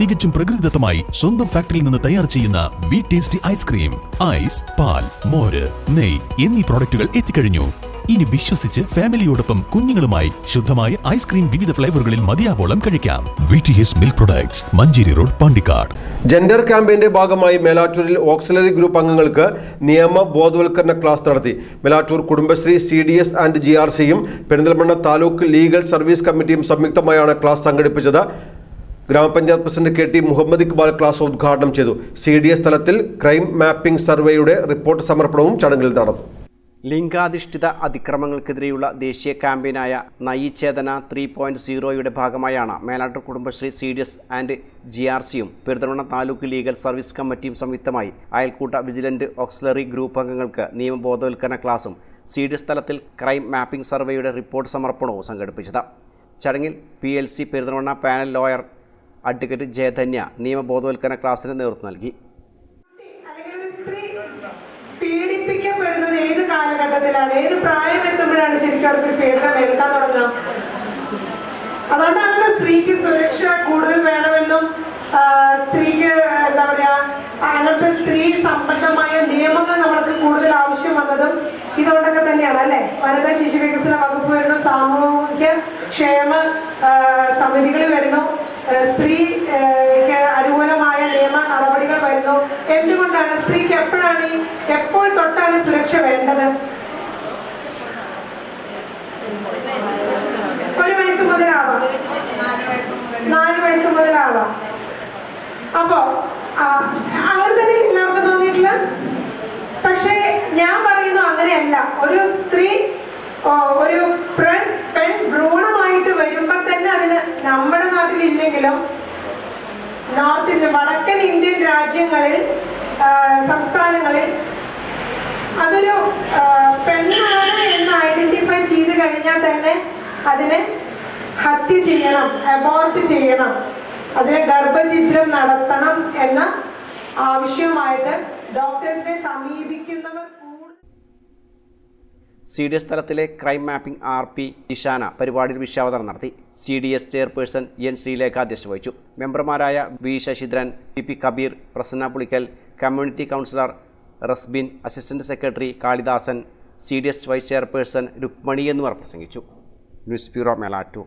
തികച്ചും പ്രകൃതിദത്തമായി സ്വന്തം ഫാക്ടറിയിൽ നിന്ന് തയ്യാർ ചെയ്യുന്ന വി ടേസ്റ്റി ഐസ്ക്രീം, ഐസ്, പാൽ, മോര്, നെയ് എന്നീ പ്രോഡക്റ്റുകൾ എത്തിക്കഴിഞ്ഞു. ഇനി വിശ്വസിച്ച് ഫാമിലിയോടൊപ്പം കുഞ്ഞുങ്ങളുമായി ശുദ്ധമായ ഐസ്ക്രീം വിവിധ ഫ്ലേവറുകളിൽ മതിയാവോളം കഴിക്കാം. VTS milk products, Manjeri road, Pandikkad. Gender ക്യാമ്പയിന്റെ ഭാഗമായി മേലാറ്റൂരിൽ ഓക്സിലറി ഗ്രൂപ്പ് അംഗങ്ങൾക്ക് നിയമ ബോധവൽക്കരണ ക്ലാസ് നടത്തി. മേലാറ്റൂർ കുടുംബശ്രീ, CDS ആൻഡ് GRCയും പെരിന്തൽമണ്ണ താലൂക്ക് ലീഗൽ സർവീസ് കമ്മിറ്റിയും സംയുക്തമായാണ് ക്ലാസ് സംഘടിപ്പിച്ചത്. ഗ്രാമപഞ്ചായത്ത് president KT Muhammad Iqbal class ഉദ്ഘാടനം ചെയ്തു. CDS തലത്തിൽ ക്രൈം മാപ്പിംഗ് സർവേയുടെ റിപ്പോർട്ട് സമർപ്പണവും ചടങ്ങിൽ നടന്നു. ലിംഗാധിഷ്ഠിത അതിക്രമങ്ങൾക്കെതിരെയുള്ള ദേശീയ ക്യാമ്പയിനായ നയിചേതന 3.0യുടെ ഭാഗമായാണ് മേലാറ്റൂർ കുടുംബശ്രീ, CDS ആൻഡ് GRCയും പെരിന്തൽമണ്ണ താലൂക്ക് ലീഗൽ സർവീസ് കമ്മിറ്റിയും സംയുക്തമായി അയൽക്കൂട്ട വിജിലന്റ് ഓക്സിലറി ഗ്രൂപ്പ് അംഗങ്ങൾക്ക് നിയമബോധവൽക്കരണ ക്ലാസും CDS തലത്തിൽ ക്രൈം മാപ്പിംഗ് സർവേയുടെ റിപ്പോർട്ട് സമർപ്പണവും സംഘടിപ്പിച്ചത്. ചടങ്ങിൽ PLC Perinthalmanna panel lawyer advocate Jayadhanya നിയമബോധവൽക്കരണ ക്ലാസിന് നേതൃത്വം നൽകി. പീഡിപ്പിക്കപ്പെടുന്നത് ഏത് കാലഘട്ടത്തിലാണ്, ഏത് പ്രായം എത്തുമ്പോഴാണ് ശരിക്കും അവർക്ക് പീഡനം ഏൽക്കാൻ തുടങ്ങുക? അതുകൊണ്ടാണല്ലോ സ്ത്രീക്ക് സുരക്ഷ കൂടുതൽ വേണമെന്നും സ്ത്രീക്ക് എന്താ പറയാ അങ്ങനത്തെ സ്ത്രീ സംബന്ധമായ നിയമങ്ങൾ നമ്മൾക്ക് കൂടുതൽ ആവശ്യം വന്നതും ഇതുകൊണ്ടൊക്കെ തന്നെയാണ് അല്ലെ. വനിതാ ശിശു വികസന വകുപ്പ് വരുന്നു, സാമൂഹ്യ ക്ഷേമ സമിതികൾ വരുന്നു, സ്ത്രീക്ക് അനുകൂലമായ നിയമ നടപടികൾ വരുന്നു. എന്തുകൊണ്ടാണ് സ്ത്രീക്ക് എപ്പോൾ തൊട്ടാണ് സുരക്ഷ വേണ്ടത്? 1 വയസ്സ് മുതലാവാം, 4 വയസ്സ് മുതലാവാം. അപ്പോ അങ്ങനെ തന്നെ എല്ലാവർക്കും തോന്നിയിട്ടില്ല. പക്ഷേ ഞാൻ പറയുന്നു അങ്ങനെയല്ല. ഒരു സ്ത്രീ ഒരു പെൺ ഭ്രൂണമായിട്ട് വരുമ്പോ തന്നെ അതിന് നമ്മുടെ നാട്ടിലില്ലെങ്കിലും നോർത്ത് ഇന്ത്യ, വടക്കൻ ഇന്ത്യൻ രാജ്യങ്ങളിൽ, സംസ്ഥാനങ്ങളിൽ അതൊരു പെണ്ണാണ് എന്ന് ഐഡന്റിഫൈ ചെയ്ത് കഴിഞ്ഞാൽ തന്നെ അതിനെ ഹത്യ ചെയ്യണം, അബോർട്ട് ചെയ്യണം, അതിനെ ഗർഭഛിദ്രം നടത്തണം എന്ന ആവശ്യമായിട്ട് ഡോക്ടേഴ്സിനെ സമീപിക്കുന്നവർ. CDS തലത്തിലെ ക്രൈം മാപ്പിംഗ് RP ഇഷാന പരിപാടിയിൽ വിഷയാവതരണം നടത്തി. CDS ചെയർപേഴ്സൺ N ശ്രീലേഖ അധ്യക്ഷത വഹിച്ചു. മെമ്പർമാരായ V Sasidharan, PP Kabeer, Prasanna Pulikkal, community councillor Rasbin, assistant secretary Kalidasan, CDS vice chairperson Rukmani എന്നിവർ പ്രസംഗിച്ചു. News bureau, Melattur.